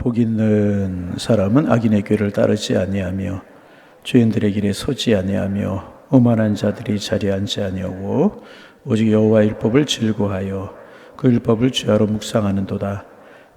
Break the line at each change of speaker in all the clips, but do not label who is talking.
복 있는 사람은 악인의 꾀를 따르지 아니하며 죄인들의 길에 서지 아니하며 오만한 자들이 자리에 앉지 아니하고 오직 여호와의 율법을 즐거워하여 그 율법을 주야로 묵상하는도다.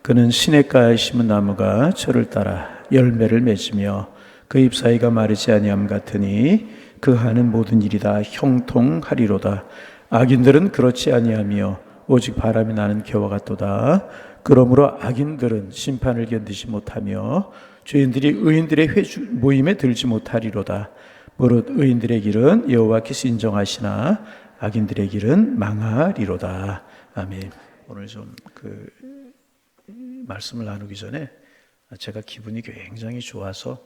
그는 시냇가에 심은 나무가 철을 따라 열매를 맺으며 그 잎사이가 마르지 아니함 같으니 그 하는 모든 일이 다 형통하리로다. 악인들은 그렇지 아니하며 오직 바람이 나는 겨와 같도다. 그러므로 악인들은 심판을 견디지 못하며 죄인들이 의인들의 모임에 들지 못하리로다. 무릇 의인들의 길은 여호와께서 인정하시나 악인들의 길은 망하리로다. 아멘. 오늘 좀 말씀을 나누기 전에 제가 기분이 굉장히 좋아서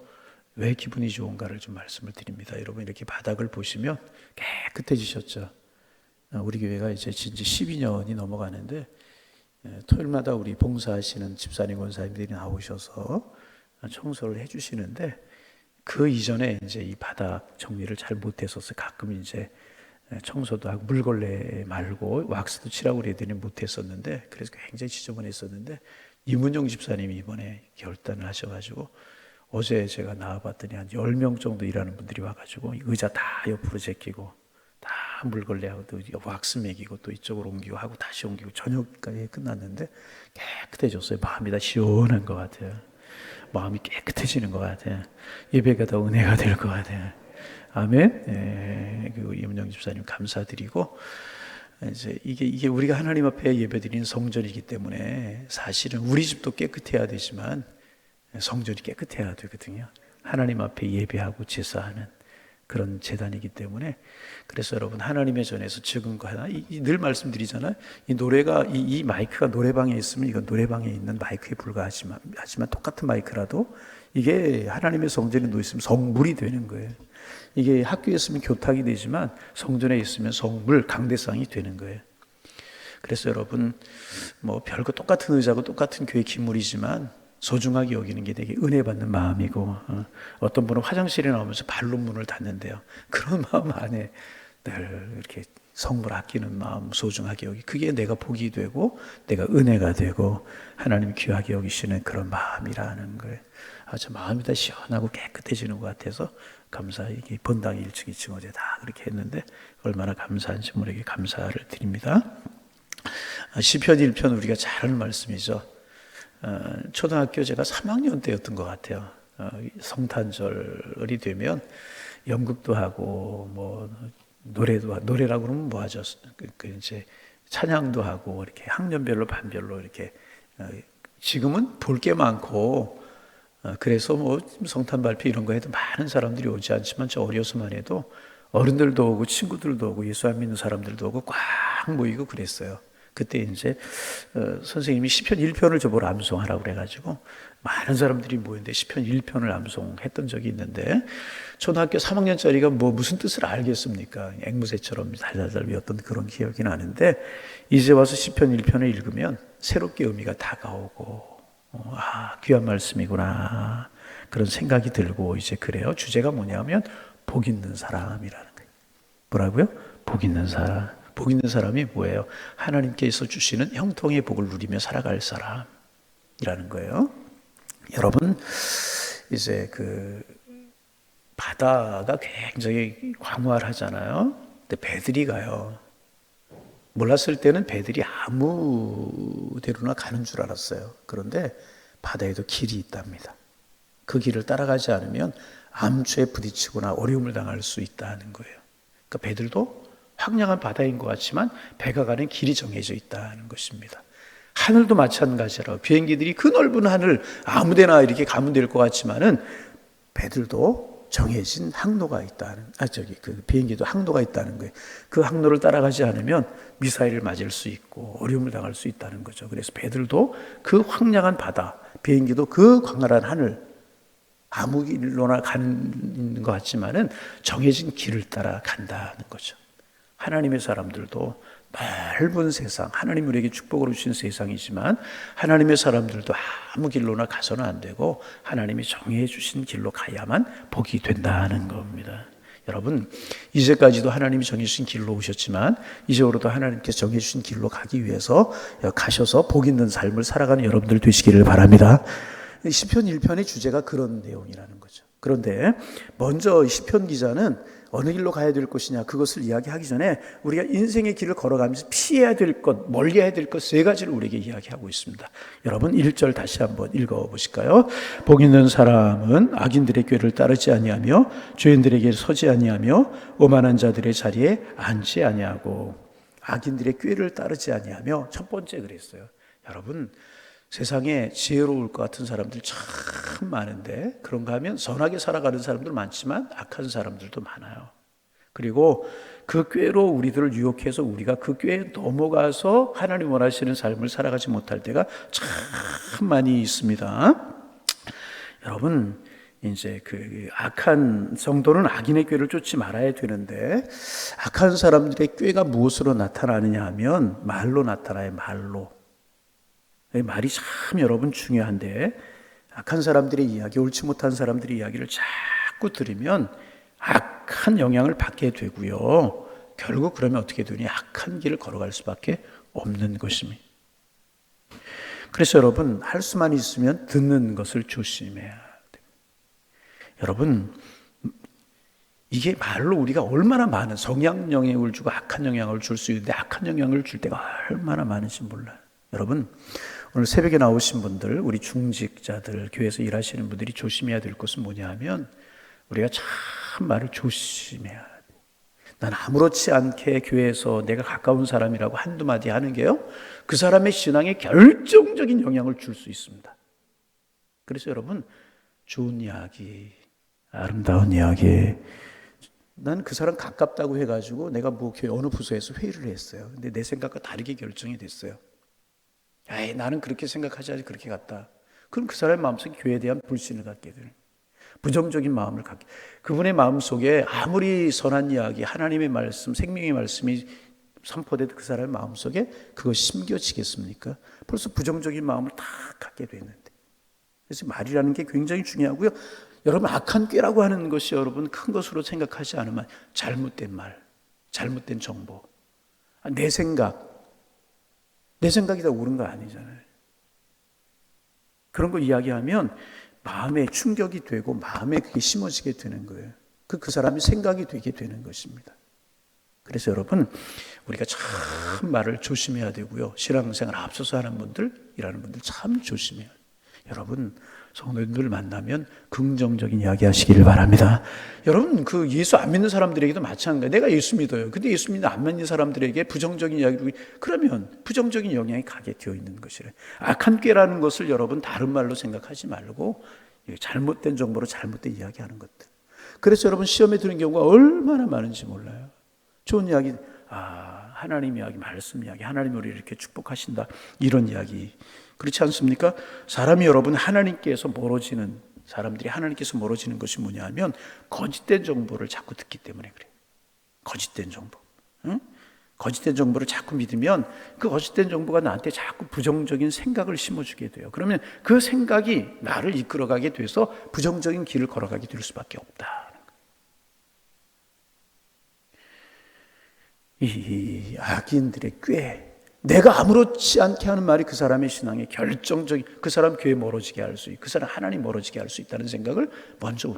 왜 기분이 좋은가를 좀 말씀을 드립니다. 여러분 이렇게 바닥을 보시면 깨끗해지셨죠. 우리 교회가 이제 진짜 12년이 넘어가는데 토요일마다 우리 봉사하시는 집사님 권사님들이 나오셔서 청소를 해주시는데 그 이전에 이제 이 바닥 정리를 잘 못했어서 가끔 이제 청소도 하고 물걸레 말고 왁스도 칠하고 그러더니 못했었는데 그래서 굉장히 지저분했었는데 이문용 집사님이 이번에 결단을 하셔가지고 어제 제가 나와봤더니 한 10명 정도 일하는 분들이 와가지고 의자 다 옆으로 제끼고 다 물걸레하고 또 왁스 매기고 또 이쪽으로 옮기고 하고 다시 옮기고 저녁까지 끝났는데 깨끗해졌어요. 마음이 다 시원한 것 같아요. 마음이 깨끗해지는 것 같아요. 예배가 더 은혜가 될 것 같아요. 아멘. 그리고 이문영 집사님 감사드리고 이제 이게 우리가 하나님 앞에 예배드리는 성전이기 때문에 사실은 우리 집도 깨끗해야 되지만 성전이 깨끗해야 되거든요. 하나님 앞에 예배하고 제사하는 그런 제단이기 때문에 그래서 여러분 하나님의 전에서 적은 거 하나 늘 말씀드리잖아요. 이 노래가 이 마이크가 노래방에 있으면 이건 노래방에 있는 마이크에 불과하지만 똑같은 마이크라도 이게 하나님의 성전에 놓여 있으면 성물이 되는 거예요. 이게 학교에 있으면 교탁이 되지만 성전에 있으면 성물 강대상이 되는 거예요. 그래서 여러분 뭐 별거 똑같은 의자고 똑같은 교회 기물이지만 소중하게 여기는 게 되게 은혜 받는 마음이고 어떤 분은 화장실에 나오면서 발로 문을 닫는데요. 그런 마음 안에 늘 이렇게 성물 아끼는 마음 소중하게 여기 그게 내가 복이 되고 내가 은혜가 되고 하나님 귀하게 여기시는 그런 마음이라는 거예요. 아주 마음이 다 시원하고 깨끗해지는 것 같아서 감사히 본당 1층 2층 어제 다 그렇게 했는데 얼마나 감사한지 모르게 감사를 드립니다. 시편 1편 우리가 잘 아는 말씀이죠. 초등학교 제가 3학년 때였던 것 같아요. 성탄절이 되면 연극도 하고 뭐 노래라고 그러면 뭐 하죠? 이제 찬양도 하고 이렇게 학년별로 반별로 이렇게 지금은 볼 게 많고 그래서 뭐 성탄 발표 이런 거 해도 많은 사람들이 오지 않지만 저 어려서만 해도 어른들도 오고 친구들도 오고 예수 안 믿는 사람들도 오고 꽉 모이고 그랬어요. 그때 이제 선생님이 시편 1편을 저보고 암송하라고 그래가지고 많은 사람들이 모였는데 시편 1편을 암송했던 적이 있는데 초등학교 3학년짜리가 뭐 무슨 뜻을 알겠습니까? 앵무새처럼 달달달 외웠던 그런 기억이 나는데 이제 와서 시편 1편을 읽으면 새롭게 의미가 다가오고 귀한 말씀이구나 그런 생각이 들고 이제 그래요. 주제가 뭐냐면 복 있는 사람이라는 거예요. 뭐라고요? 복 있는 사람. 복 있는 사람이 뭐예요? 하나님께서 주시는 형통의 복을 누리며 살아갈 사람이라는 거예요. 여러분 이제 그 바다가 굉장히 광활하잖아요. 근데 배들이 가요. 몰랐을 때는 배들이 아무 데로나 가는 줄 알았어요. 그런데 바다에도 길이 있답니다. 그 길을 따라가지 않으면 암초에 부딪히거나 어려움을 당할 수 있다는 거예요. 그러니까 배들도 황량한 바다인 것 같지만 배가 가는 길이 정해져 있다는 것입니다. 하늘도 마찬가지로 비행기들이 그 넓은 하늘 아무데나 이렇게 가면 될 것 같지만은 배들도 정해진 항로가 있다는 그 비행기도 항로가 있다는 거예요. 그 항로를 따라가지 않으면 미사일을 맞을 수 있고 어려움을 당할 수 있다는 거죠. 그래서 배들도 그 황량한 바다, 비행기도 그 광활한 하늘 아무 길로나 가는 것 같지만은 정해진 길을 따라 간다는 거죠. 하나님의 사람들도 넓은 세상, 하나님 우리에게 축복을 주신 세상이지만 하나님의 사람들도 아무 길로나 가서는 안 되고 하나님이 정해 주신 길로 가야만 복이 된다는 겁니다. 여러분 이제까지도 하나님이 정해 주신 길로 오셨지만 이제로도 하나님께서 정해 주신 길로 가기 위해서 가셔서 복 있는 삶을 살아가는 여러분들 되시기를 바랍니다. 시편 1편의 주제가 그런 내용이라는 거죠. 그런데 먼저 시편 기자는 어느 길로 가야 될 것이냐 그것을 이야기하기 전에 우리가 인생의 길을 걸어가면서 피해야 될 것, 멀리해야 될 것 세 가지를 우리에게 이야기하고 있습니다. 여러분 1절 다시 한번 읽어보실까요? 복 있는 사람은 악인들의 꾀를 따르지 아니하며 죄인들에게 서지 아니하며 오만한 자들의 자리에 앉지 아니하고. 악인들의 꾀를 따르지 아니하며 첫 번째 그랬어요. 여러분 세상에 지혜로울 것 같은 사람들 참 많은데 그런가 하면 선하게 살아가는 사람들 많지만 악한 사람들도 많아요. 그리고 그 꾀로 우리들을 유혹해서 우리가 그 꾀에 넘어가서 하나님 원하시는 삶을 살아가지 못할 때가 참 많이 있습니다. 여러분 이제 그 악한 성도는 악인의 꾀를 쫓지 말아야 되는데 악한 사람들의 꾀가 무엇으로 나타나느냐 하면 말로 나타나요. 말로. 말이 참 여러분 중요한데 악한 사람들의 이야기, 옳지 못한 사람들의 이야기를 자꾸 들으면 악한 영향을 받게 되고요. 결국 그러면 어떻게 되니 악한 길을 걸어갈 수밖에 없는 것입니다. 그래서 여러분 할 수만 있으면 듣는 것을 조심해야 돼요. 여러분 이게 말로 우리가 얼마나 많은 성향 영향을 주고 악한 영향을 줄 수 있는데 악한 영향을 줄 때가 얼마나 많은지 몰라요. 여러분 오늘 새벽에 나오신 분들, 우리 중직자들, 교회에서 일하시는 분들이 조심해야 될 것은 뭐냐 하면 우리가 참 말을 조심해야 돼요. 난 아무렇지 않게 교회에서 내가 가까운 사람이라고 한두 마디 하는 게요, 그 사람의 신앙에 결정적인 영향을 줄 수 있습니다. 그래서 여러분 좋은 이야기, 아름다운 이야기, 난 그 사람 가깝다고 해가지고 내가 뭐 교회 어느 부서에서 회의를 했어요. 근데 내 생각과 다르게 결정이 됐어요. 에이, 나는 그렇게 생각하지 않지 그렇게 갔다. 그럼 그 사람의 마음속에 교회에 대한 불신을 갖게 되는, 부정적인 마음을 갖게. 그분의 마음속에 아무리 선한 이야기, 하나님의 말씀, 생명의 말씀이 선포돼도 그 사람의 마음속에 그것이 심겨지겠습니까? 벌써 부정적인 마음을 다 갖게 되는데. 그래서 말이라는 게 굉장히 중요하고요. 여러분 악한 꾀라고 하는 것이 여러분 큰 것으로 생각하지 않으면 잘못된 말, 잘못된 정보, 내 생각이 다 옳은 거 아니잖아요. 그런 거 이야기하면 마음에 충격이 되고 마음에 그게 심어지게 되는 거예요. 그 사람의 생각이 되게 되는 것입니다. 그래서 여러분 우리가 참 말을 조심해야 되고요. 신앙생활 앞서서 하는 분들, 일하는 분들 참 조심해야 돼요. 여러분 성도님들 만나면 긍정적인 이야기 하시기를 바랍니다. 여러분 그 예수 안 믿는 사람들에게도 마찬가지예요. 내가 예수 믿어요. 근데 예수 믿는 안 믿는 사람들에게 부정적인 이야기를, 그러면 부정적인 영향이 가게 되어 있는 것이래. 악한 꾀라는 것을 여러분 다른 말로 생각하지 말고 잘못된 정보로 잘못된 이야기하는 것들. 그래서 여러분 시험에 드는 경우가 얼마나 많은지 몰라요. 좋은 이야기, 하나님 이야기, 말씀 이야기, 하나님이 우리를 이렇게 축복하신다, 이런 이야기. 그렇지 않습니까? 사람이 여러분 하나님께서 멀어지는, 사람들이 하나님께서 멀어지는 것이 뭐냐 하면 거짓된 정보를 자꾸 듣기 때문에 그래요. 거짓된 정보. 응? 거짓된 정보를 자꾸 믿으면 그 거짓된 정보가 나한테 자꾸 부정적인 생각을 심어주게 돼요. 그러면 그 생각이 나를 이끌어가게 돼서 부정적인 길을 걸어가게 될 수밖에 없다. 이 악인들의 꾀, 내가 아무렇지 않게 하는 말이 그 사람의 신앙에 결정적인, 그 사람 교회 멀어지게 할 수 있고 그 사람 하나님 멀어지게 할 수 있다는 생각을 먼저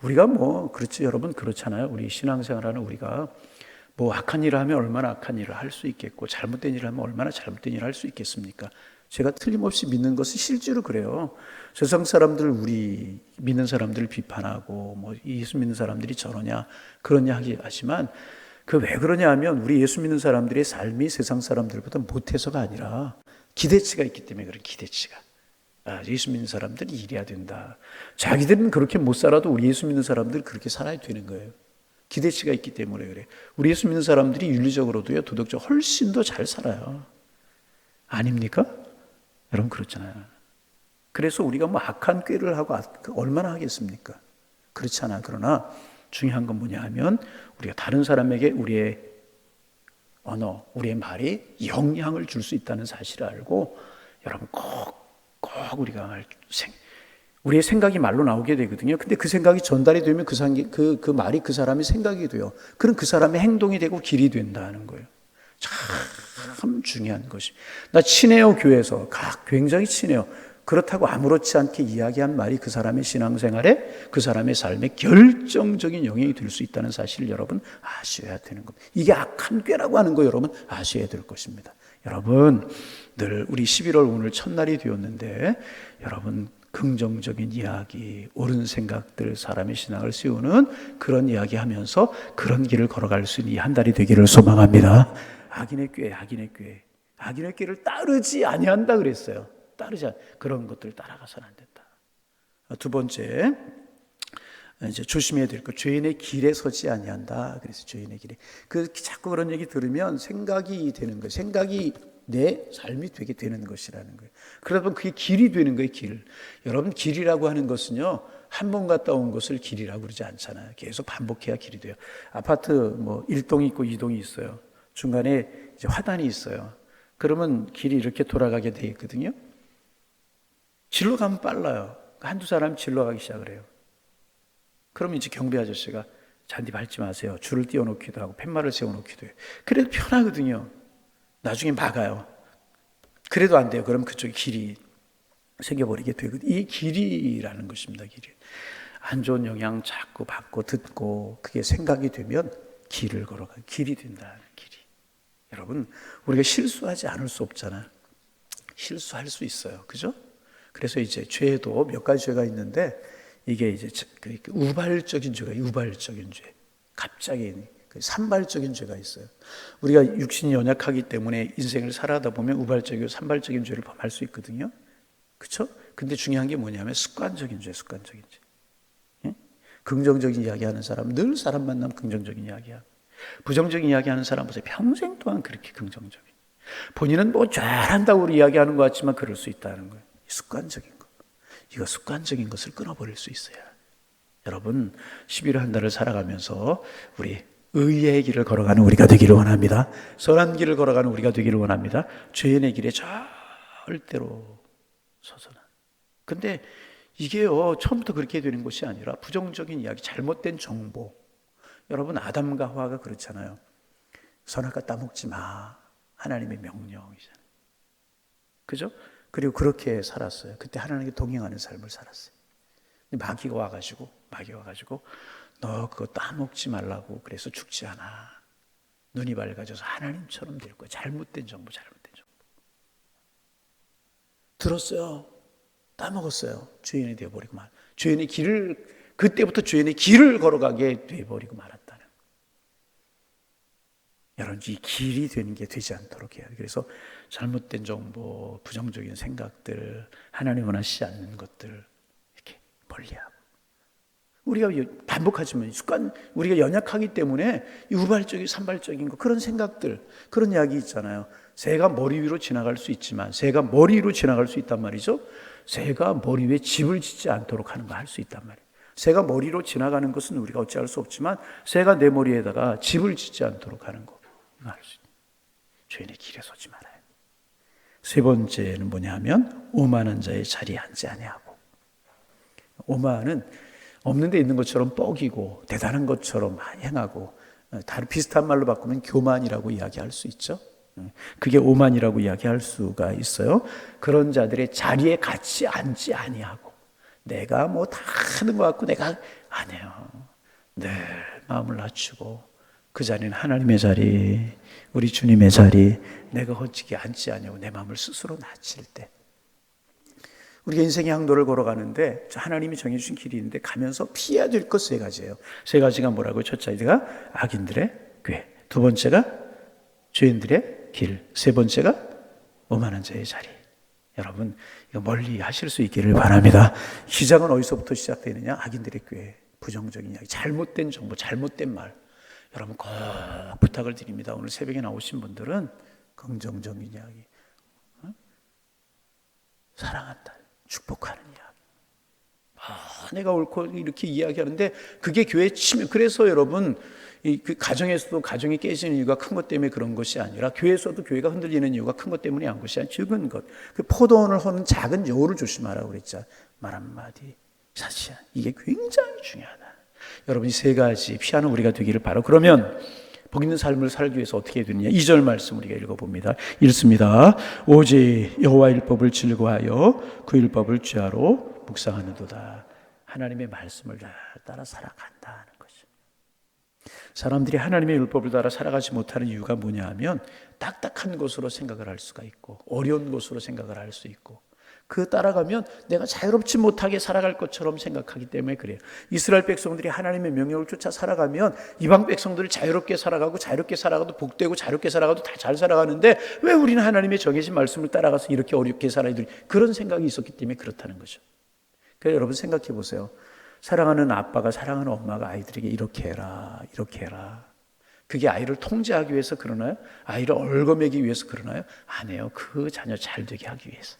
우리가 뭐 그렇지 여러분, 그렇잖아요. 우리 신앙생활하는 우리가 뭐 악한 일을 하면 얼마나 악한 일을 할 수 있겠고 잘못된 일을 하면 얼마나 잘못된 일을 할 수 있겠습니까? 제가 틀림없이 믿는 것은 실제로 그래요. 세상 사람들, 우리 믿는 사람들을 비판하고 뭐 예수 믿는 사람들이 저러냐 그러냐 하지만 그 왜 그러냐 하면 우리 예수 믿는 사람들의 삶이 세상 사람들보다 못해서가 아니라 기대치가 있기 때문에 그런 기대치가. 예수 믿는 사람들이 이래야 된다. 자기들은 그렇게 못 살아도 우리 예수 믿는 사람들은 그렇게 살아야 되는 거예요. 기대치가 있기 때문에 그래. 우리 예수 믿는 사람들이 윤리적으로도요, 도덕적으로 훨씬 더 잘 살아요. 아닙니까? 여러분 그렇잖아요. 그래서 우리가 뭐 악한 꾀를 하고 얼마나 하겠습니까? 그렇지 않아. 그러나 중요한 건 뭐냐 하면 우리가 다른 사람에게 우리의 언어, 우리의 말이 영향을 줄 수 있다는 사실을 알고 여러분 꼭 우리가 우리의 생각이 말로 나오게 되거든요. 근데 그 생각이 전달이 되면 그 말이 그 사람의 생각이 돼요. 그럼 그 사람의 행동이 되고 길이 된다는 거예요. 참 중요한 것이. 나 친해요, 교회에서. 굉장히 친해요. 그렇다고 아무렇지 않게 이야기한 말이 그 사람의 신앙생활에, 그 사람의 삶에 결정적인 영향이 될 수 있다는 사실을 여러분 아셔야 되는 겁니다. 이게 악한 꾀라고 하는 거 여러분 아셔야 될 것입니다. 여러분, 늘 우리 11월 오늘 첫날이 되었는데 여러분 긍정적인 이야기, 옳은 생각들, 사람의 신앙을 세우는 그런 이야기 하면서 그런 길을 걸어갈 수 있는 이 한 달이 되기를 소망합니다. 악인의 꾀를 따르지 아니한다 그랬어요. 그런 것들을 따라가서는 안 된다. 두 번째, 이제 조심해야 될 것, 죄인의 길에 서지 아니한다. 그래서 죄인의 길에, 자꾸 그런 얘기 들으면 생각이 되는 거예요. 생각이 내 삶이 되게 되는 것이라는 거예요. 그러다 보면 그게 길이 되는 거예요. 길. 여러분, 길이라고 하는 것은요, 한 번 갔다 온 것을 길이라고 그러지 않잖아요. 계속 반복해야 길이 돼요. 아파트 1동이 있고 2동이 있어요. 중간에 이제 화단이 있어요. 그러면 길이 이렇게 돌아가게 돼 있거든요. 질러 가면 빨라요. 한두 사람 질러 가기 시작을 해요. 그러면 이제 경비 아저씨가 잔디 밟지 마세요. 줄을 띄워놓기도 하고 팻말을 세워놓기도 해요. 그래도 편하거든요. 나중에 막아요. 그래도 안 돼요. 그럼 그쪽에 길이 생겨버리게 되거든요. 이 길이라는 것입니다. 길이. 안 좋은 영향 자꾸 받고 듣고 그게 생각이 되면 길을 걸어가요. 길이 된다는 길이. 여러분, 우리가 실수하지 않을 수 없잖아요. 실수할 수 있어요. 그죠? 그래서 이제 죄도 몇 가지 죄가 있는데 이게 이제 우발적인 죄가 우발적인 죄. 갑자기 산발적인 죄가 있어요. 우리가 육신이 연약하기 때문에 인생을 살아가다 보면 우발적이고 산발적인 죄를 범할 수 있거든요. 그렇죠? 근데 중요한 게 뭐냐면 습관적인 죄. 예? 긍정적인 이야기하는 사람 늘 사람 만나면 긍정적인 이야기하고, 부정적인 이야기하는 사람 보세요. 평생 동안 그렇게 긍정적인. 본인은 뭐 잘한다고 이야기하는 것 같지만 그럴 수 있다는 거예요. 습관적인 거. 이거 습관적인 것을 끊어버릴 수 있어요. 여러분, 11월 한 달을 살아가면서 우리 의의 길을 걸어가는 우리가 되기를 원합니다. 선한 길을 걸어가는 우리가 되기를 원합니다. 죄인의 길에 절대로 서서는. 근데 이게요, 처음부터 그렇게 되는 것이 아니라 부정적인 이야기, 잘못된 정보. 여러분, 아담과 하와가 그렇잖아요. 선악과 따먹지 마. 하나님의 명령이잖아요. 그죠? 그리고 그렇게 살았어요. 그때 하나님께 동행하는 삶을 살았어요. 마귀가 와가지고 너 그거 따먹지 말라고 그래서 죽지 않아. 눈이 밝아져서 하나님처럼 될 거야. 잘못된 정보. 들었어요. 따먹었어요. 죄인이 되어버리고 그때부터 죄인의 길을 걸어가게 되어버리고 말았다는. 여러분, 이 길이 되는 게 되지 않도록 해야 돼요. 그래서 잘못된 정보, 부정적인 생각들, 하나님 원하시지 않는 것들 이렇게 멀리하고. 우리가 반복하지만 우리가 연약하기 때문에 우발적인 산발적인 거, 그런 생각들, 그런 이야기 있잖아요. 새가 머리 위로 지나갈 수 있지만, 새가 머리 위로 지나갈 수 있단 말이죠. 새가 머리 위에 집을 짓지 않도록 하는 거 할 수 있단 말이에요. 새가 머리로 지나가는 것은 우리가 어찌할 수 없지만, 새가 내 머리에다가 집을 짓지 않도록 하는 거, 이거 할 수 있어요. 죄인의 길에 서지 말아요. 세 번째는 뭐냐 하면 오만한 자의 자리에 앉지 아니하고. 오만은 없는 데 있는 것처럼 뻐기고 대단한 것처럼 행하고, 다른 비슷한 말로 바꾸면 교만이라고 이야기할 수 있죠. 그게 오만이라고 이야기할 수가 있어요. 그런 자들의 자리에 같이 앉지 아니하고, 내가 뭐 다 하는 것 같고 내가 안 해요. 늘 마음을 낮추고 그 자리는 하나님의 자리, 우리 주님의 자리, 내가 헛지게 앉지 아니하고 내 마음을 스스로 낮출 때, 우리가 인생의 항도를 걸어가는데 하나님이 정해주신 길이 있는데 가면서 피해야 될 것 세 가지예요. 세 가지가 뭐라고요? 첫째가 악인들의 궤, 두 번째가 죄인들의 길, 세 번째가 오만한 자의 자리. 여러분, 이거 멀리 하실 수 있기를 바랍니다. 시작은 어디서부터 시작되느냐? 악인들의 궤, 부정적인 이야기, 잘못된 정보, 잘못된 말. 여러분 꼭 부탁을 드립니다. 오늘 새벽에 나오신 분들은 긍정적인 이야기, 사랑한다, 축복하는 이야기. 내가 옳고 이렇게 이야기하는데 그게 교회에 치면, 그래서 여러분 그 가정에서도 가정이 깨지는 이유가 큰 것 때문에 그런 것이 아니라, 교회에서도 교회가 흔들리는 이유가 큰 것 때문이 아닌 것이 아니라 적은 것, 그 포도원을 허는 작은 여우를 조심하라고 그랬죠. 말 한마디, 사실 이게 굉장히 중요하다. 여러분, 이 세 가지 피하는 우리가 되기를 바라고, 그러면 복 있는 삶을 살기 위해서 어떻게 해야 되느냐. 2절 말씀 우리가 읽어봅니다. 읽습니다. 오직 여호와의 율법을 즐거워하여 그 율법을 주야로 묵상하는도다. 하나님의 말씀을 따라 살아간다는 거죠. 사람들이 하나님의 율법을 따라 살아가지 못하는 이유가 뭐냐 하면 딱딱한 것으로 생각을 할 수가 있고 어려운 것으로 생각을 할 수 있고 그 따라가면 내가 자유롭지 못하게 살아갈 것처럼 생각하기 때문에 그래요. 이스라엘 백성들이 하나님의 명령을 쫓아 살아가면 이방 백성들을 자유롭게 살아가고 자유롭게 살아가도 복되고 자유롭게 살아가도 다 잘 살아가는데 왜 우리는 하나님의 정해진 말씀을 따라가서 이렇게 어렵게 살아야 되지? 그런 생각이 있었기 때문에 그렇다는 거죠. 그래서 여러분 생각해 보세요. 사랑하는 아빠가 사랑하는 엄마가 아이들에게 이렇게 해라 이렇게 해라. 그게 아이를 통제하기 위해서 그러나요? 아이를 얽어매기 위해서 그러나요? 안 해요. 그 자녀 잘 되게 하기 위해서.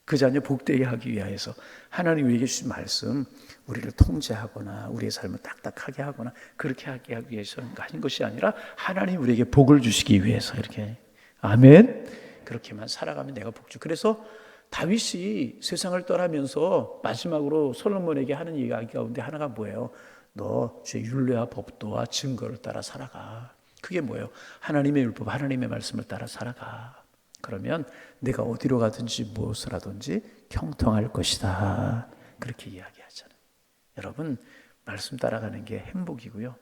그 자녀 복되게 하기 위해서 하나님 우리에게 주신 말씀 우리를 통제하거나 우리의 삶을 딱딱하게 하거나 그렇게 하기 위해서 하는 것이 아니라 하나님 우리에게 복을 주시기 위해서 이렇게 아멘. 그렇게만 살아가면 내가 복주. 그래서 다윗이 세상을 떠나면서 마지막으로 솔로몬에게 하는 이야기 가운데 하나가 뭐예요? 너 주의 율례와 법도와 증거를 따라 살아가. 그게 뭐예요? 하나님의 율법, 하나님의 말씀을 따라 살아가. 그러면 내가 어디로 가든지 무엇을 하든지 형통할 것이다. 그렇게 이야기하잖아요. 여러분, 말씀 따라가는 게 행복이고요.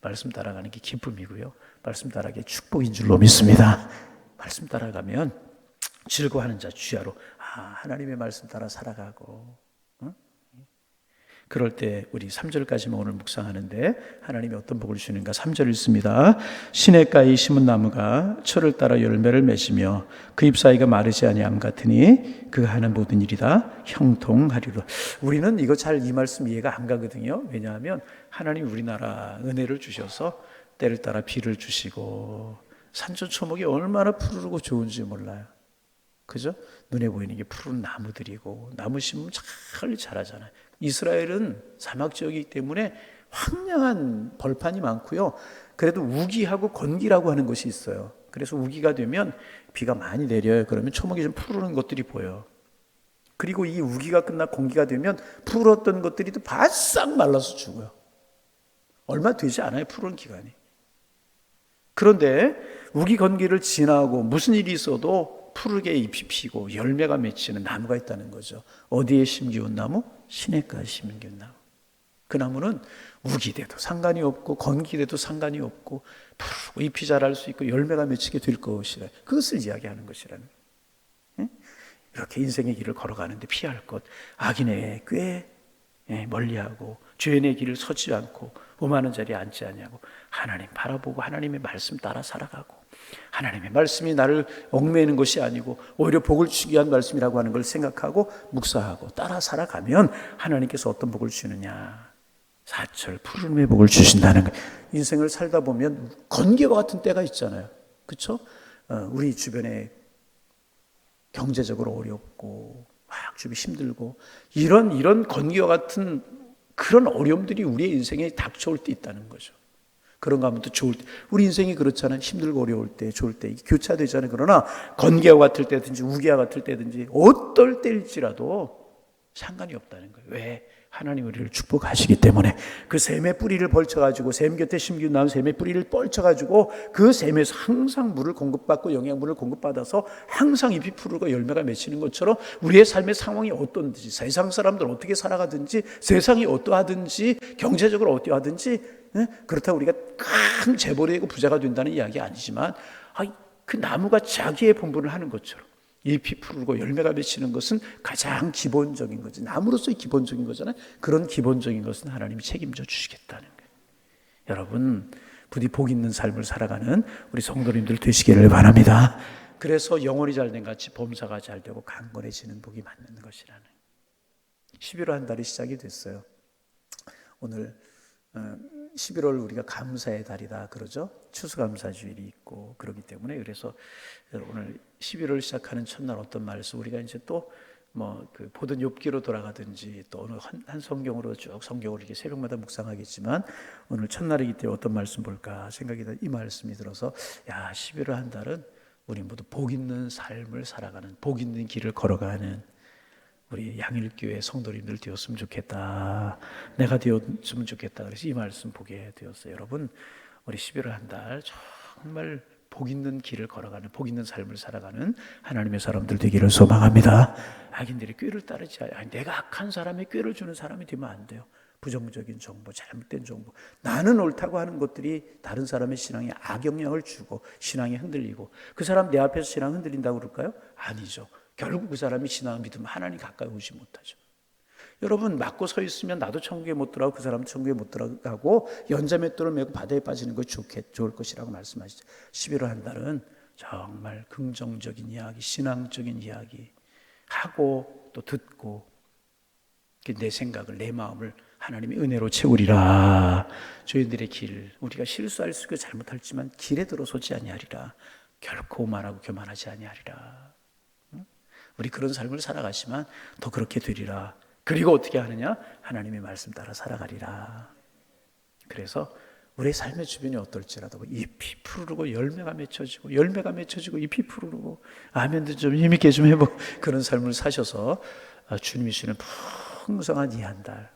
말씀 따라가는 게 기쁨이고요. 말씀 따라가는 게 축복인 줄로 믿습니다. 말씀 따라가면 즐거워하는 자 주야로 하나님의 말씀 따라 살아가고 그럴 때 우리 3절까지만 오늘 묵상하는데 하나님이 어떤 복을 주시는가. 3절 읽습니다. 시냇가에 심은 나무가 철을 따라 열매를 맺으며 그 잎사이가 마르지 아니함 같으니 그가 하는 모든 일이 다 형통하리라. 우리는 이거 잘 이 말씀 이해가 안 가거든요. 왜냐하면 하나님 우리나라 은혜를 주셔서 때를 따라 비를 주시고 산초초목이 얼마나 푸르고 좋은지 몰라요. 그죠? 눈에 보이는 게 푸른 나무들이고 나무 심으면 잘 자라잖아요. 이스라엘은 사막 지역이기 때문에 황량한 벌판이 많고요. 그래도 우기하고 건기라고 하는 것이 있어요. 그래서 우기가 되면 비가 많이 내려요. 그러면 초목이 좀 푸르는 것들이 보여요. 그리고 이 우기가 끝나 건기가 되면 푸르었던 것들이 또 바싹 말라서 죽어요. 얼마 되지 않아요. 푸른 기간이. 그런데 우기 건기를 지나고 무슨 일이 있어도 푸르게 잎이 피고 열매가 맺히는 나무가 있다는 거죠. 어디에 심기운 나무? 시냇가에 심기운 나무. 그 나무는 우기돼도 상관이 없고 건기돼도 상관이 없고 푸르고 잎이 자랄 수 있고 열매가 맺히게 될 것이라. 그것을 이야기하는 것이라는 거예요. 이렇게 인생의 길을 걸어가는데 피할 것 악인의 꾀 멀리하고 죄인의 길을 서지 않고 오만한 자리에 앉지 아니하고 하나님 바라보고 하나님의 말씀 따라 살아가고 하나님의 말씀이 나를 얽매이는 것이 아니고 오히려 복을 주기 위한 말씀이라고 하는 걸 생각하고 묵사하고 따라 살아가면 하나님께서 어떤 복을 주느냐. 사철 푸르름의 복을 주신다는 거예요. 인생을 살다 보면 건기와 같은 때가 있잖아요. 그렇죠? 우리 주변에 경제적으로 어렵고 막 주변이 힘들고 이런 건기와 같은 그런 어려움들이 우리의 인생에 닥쳐올 때 있다는 거죠. 그런가 하면 또 좋을 때 우리 인생이 그렇잖아요. 힘들고 어려울 때 좋을 때 교차되잖아요. 그러나 건기와 같을 때든지 우기와 같을 때든지 어떨 때일지라도 상관이 없다는 거예요. 왜? 하나님 우리를 축복하시기 때문에 그 샘의 뿌리를 벌쳐가지고 샘 곁에 심기운 나무 샘의 뿌리를 벌쳐가지고 그 샘에서 항상 물을 공급받고 영양분을 공급받아서 항상 잎이 푸르고 열매가 맺히는 것처럼 우리의 삶의 상황이 어떤지 세상 사람들 어떻게 살아가든지 세상이 어떠하든지 경제적으로 어떠하든지 그렇다고 우리가 큰 재벌이고 부자가 된다는 이야기 아니지만 그 나무가 자기의 본분을 하는 것처럼 잎이 푸르고 열매가 맺히는 것은 가장 기본적인 거지. 나무로서의 기본적인 거잖아요. 그런 기본적인 것은 하나님이 책임져 주시겠다는 거예요. 여러분 부디 복 있는 삶을 살아가는 우리 성도님들 되시기를 바랍니다. 그래서 영혼이 잘된 같이 범사가 잘되고 강건해지는 복이 맞는 것이라는 11월 한 달이 시작이 됐어요. 오늘 11월 우리가 감사의 달이다 그러죠. 추수감사주일이 있고 그러기 때문에 그래서 오늘 11월 시작하는 첫날 어떤 말씀 우리가 이제 또 그 보던 욥기로 돌아가든지 또 어느 한 성경으로 쭉 성경을 이렇게 새벽마다 묵상하겠지만 오늘 첫날이기 때문에 어떤 말씀 볼까 생각이 이 말씀이 들어서 11월 한 달은 우리 모두 복 있는 삶을 살아가는 복 있는 길을 걸어가는 우리 양일교회 성도님들 되었으면 좋겠다. 내가 되었으면 좋겠다. 그래서 이 말씀 보게 되었어요. 여러분 우리 11월 한 달 정말 복 있는 길을 걸어가는, 복 있는 삶을 살아가는 하나님의 사람들 되기를 소망합니다. 악인들의 꾀를 따르지 않아요. 내가 악한 사람의 꾀를 주는 사람이 되면 안 돼요. 부정적인 정보, 잘못된 정보, 나는 옳다고 하는 것들이 다른 사람의 신앙에 악영향을 주고 신앙이 흔들리고, 그 사람 내 앞에서 신앙 흔들린다고 그럴까요? 아니죠. 결국 그 사람이 신앙을 믿으면 하나님 가까이 오지 못하죠. 여러분, 맞고 서 있으면 나도 천국에 못 들어가고 그 사람도 천국에 못 들어가고 연자맷돌을 메고 바다에 빠지는 거 좋을 것이라고 말씀하시죠. 11월 한 달은 정말 긍정적인 이야기, 신앙적인 이야기 하고 또 듣고, 내 생각을, 내 마음을 하나님의 은혜로 채우리라. 저희들의 길, 우리가 실수할 수 있고 잘못할지만 길에 들어서지 아니하리라. 결코 오만하고 교만하지 아니하리라. 우리 그런 삶을 살아가시면 더 그렇게 되리라. 그리고 어떻게 하느냐? 하나님의 말씀 따라 살아가리라. 그래서 우리 삶의 주변이 어떨지라도 잎이 푸르르고 열매가 맺혀지고, 열매가 맺혀지고 잎이 푸르르고, 아멘도 좀 힘있게 좀 해보고, 그런 삶을 사셔서 주님이 주시는 풍성한 이 한 달,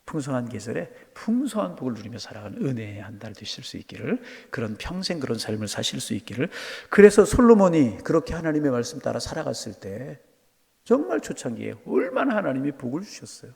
풍성한 계절에 풍성한 복을 누리며 살아가는 은혜의 한 달 되실 수 있기를, 그런 평생 그런 삶을 사실 수 있기를. 그래서 솔로몬이 그렇게 하나님의 말씀 따라 살아갔을 때 정말 초창기에 얼마나 하나님이 복을 주셨어요.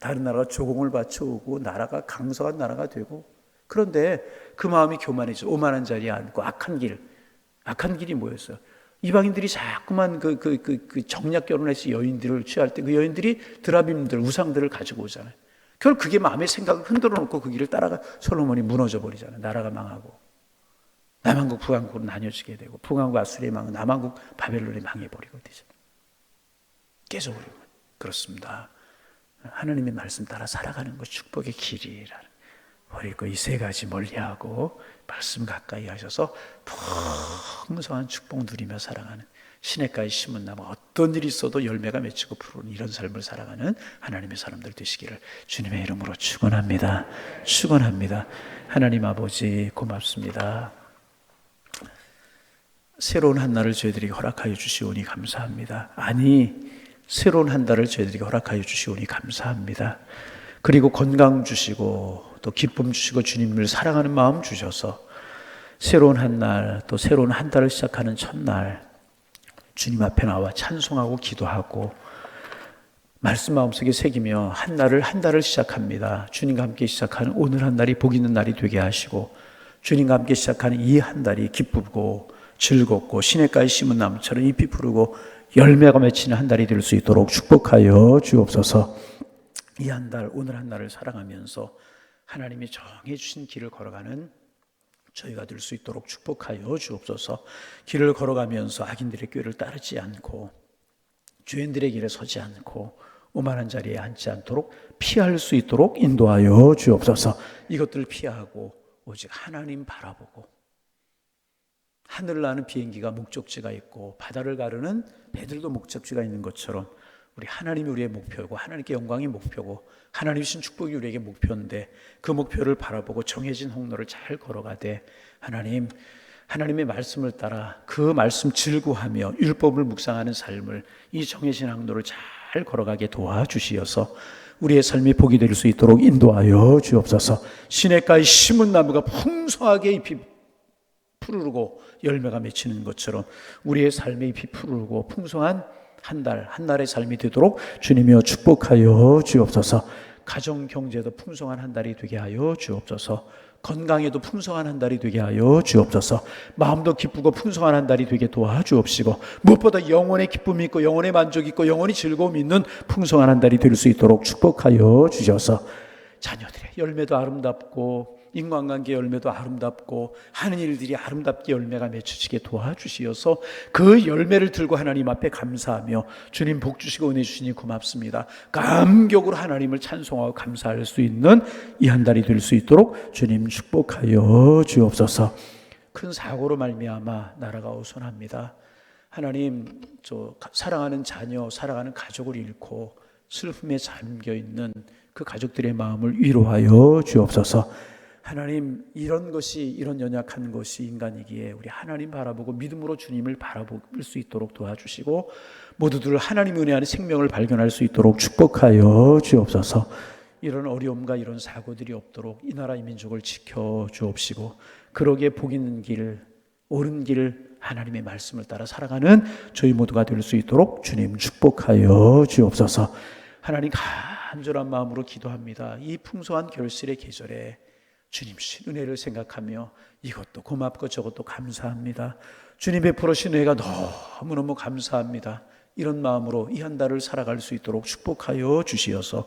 다른 나라가 조공을 바쳐오고 나라가 강성한 나라가 되고, 그런데 그 마음이 교만해져 오만한 자리에 앉고 악한 길이 뭐였어요? 이방인들이 자꾸만 그 정략 결혼해서 여인들을 취할 때 그 여인들이 드라빔들, 우상들을 가지고 오잖아요. 결국 그게 마음의 생각을 흔들어 놓고 그 길을 따라가 솔로몬이 무너져 버리잖아요. 나라가 망하고 남한국 북한국으로 나뉘어지게 되고, 북한국 아수리에 망하고 남한국 바벨론에 망해버리고 되죠. 깨져버리고. 그렇습니다. 하나님의 말씀 따라 살아가는 것 축복의 길이라는, 버리고 이 세 가지 멀리하고 말씀 가까이 하셔서 풍성한 축복 누리며 살아가는, 시냇가에 심은 나무 어떤 일이 있어도 열매가 맺히고 푸르는 이런 삶을 살아가는 하나님의 사람들 되시기를 주님의 이름으로 축원합니다. 축원합니다. 하나님 아버지 고맙습니다. 새로운 한 날을 저희들에게 허락하여 주시오니 감사합니다. 아니, 새로운 한 달을 저희들에게 허락하여 주시오니 감사합니다. 그리고 건강 주시고 또 기쁨 주시고 주님을 사랑하는 마음 주셔서 새로운 한 날, 또 새로운 한 달을 시작하는 첫날 주님 앞에 나와 찬송하고 기도하고 말씀 마음속에 새기며 한 달을 시작합니다. 주님과 함께 시작하는 오늘 한 날이 복 있는 날이 되게 하시고, 주님과 함께 시작하는 이 한 달이 기쁘고 즐겁고 시냇가에 심은 나무처럼 잎이 푸르고 열매가 맺히는 한 달이 될 수 있도록 축복하여 주옵소서. 이 한 달, 오늘 한 날을 살아가면서 하나님이 정해 주신 길을 걸어가는 저희가 될 수 있도록 축복하여 주옵소서. 길을 걸어가면서 악인들의 꾀를 따르지 않고 죄인들의 길에 서지 않고 오만한 자리에 앉지 않도록 피할 수 있도록 인도하여 주옵소서. 이것들을 피하고 오직 하나님 바라보고, 하늘을 나는 비행기가 목적지가 있고 바다를 가르는 배들도 목적지가 있는 것처럼 우리 하나님이 우리의 목표고 하나님께 영광이 목표고 하나님 주신 축복이 우리에게 목표인데, 그 목표를 바라보고 정해진 홍로를 잘 걸어가되 하나님의 말씀을 따라 그 말씀 즐거워하며 율법을 묵상하는 삶을, 이 정해진 항로를 잘 걸어가게 도와주시어서 우리의 삶이 복이 될 수 있도록 인도하여 주옵소서. 시냇가에 심은 나무가 풍성하게 잎이 푸르르고 열매가 맺히는 것처럼 우리의 삶의 잎이 푸르르고 풍성한 한 달의 삶이 되도록 주님이여 축복하여 주옵소서. 가정 경제도 풍성한 한 달이 되게 하여 주옵소서. 건강에도 풍성한 한 달이 되게 하여 주옵소서. 마음도 기쁘고 풍성한 한 달이 되게 도와주옵시고, 무엇보다 영혼의 기쁨이 있고 영혼의 만족이 있고 영혼의 즐거움이 있는 풍성한 한 달이 될 수 있도록 축복하여 주셔서 자녀들의 열매도 아름답고 인간관계 열매도 아름답고 하는 일들이 아름답게 열매가 맺혀지게 도와주시어서 그 열매를 들고 하나님 앞에 감사하며 주님 복 주시고 은혜 주시니 고맙습니다. 감격으로 하나님을 찬송하고 감사할 수 있는 이 한 달이 될 수 있도록 주님 축복하여 주옵소서. 큰 사고로 말미암아 나라가 어선합니다. 하나님, 저 사랑하는 자녀, 사랑하는 가족을 잃고 슬픔에 잠겨 있는 그 가족들의 마음을 위로하여 주옵소서. 하나님, 이런 연약한 것이 인간이기에 우리 하나님 바라보고 믿음으로 주님을 바라볼 수 있도록 도와주시고 모두들 하나님 은혜 안에 생명을 발견할 수 있도록 축복하여 주옵소서. 이런 어려움과 이런 사고들이 없도록 이 나라 이 민족을 지켜 주옵시고, 그러기에 복 있는 길, 옳은 길, 하나님의 말씀을 따라 살아가는 저희 모두가 될 수 있도록 주님 축복하여 주옵소서. 하나님, 간절한 마음으로 기도합니다. 이 풍성한 결실의 계절에 주님 신 은혜를 생각하며 이것도 고맙고 저것도 감사합니다. 주님 베풀어 신 은혜가 너무너무 감사합니다. 이런 마음으로 이 한 달을 살아갈 수 있도록 축복하여 주시어서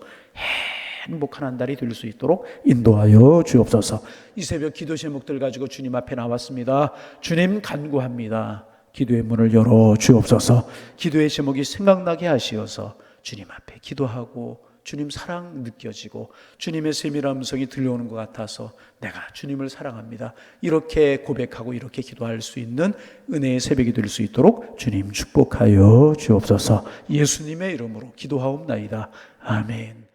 행복한 한 달이 될 수 있도록 인도하여 주옵소서. 이 새벽 기도 제목들 가지고 주님 앞에 나왔습니다. 주님 간구합니다. 기도의 문을 열어 주옵소서. 기도의 제목이 생각나게 하시어서 주님 앞에 기도하고 주님 사랑 느껴지고 주님의 세밀한 음성이 들려오는 것 같아서 내가 주님을 사랑합니다, 이렇게 고백하고 이렇게 기도할 수 있는 은혜의 새벽이 될 수 있도록 주님 축복하여 주옵소서. 예수님의 이름으로 기도하옵나이다. 아멘.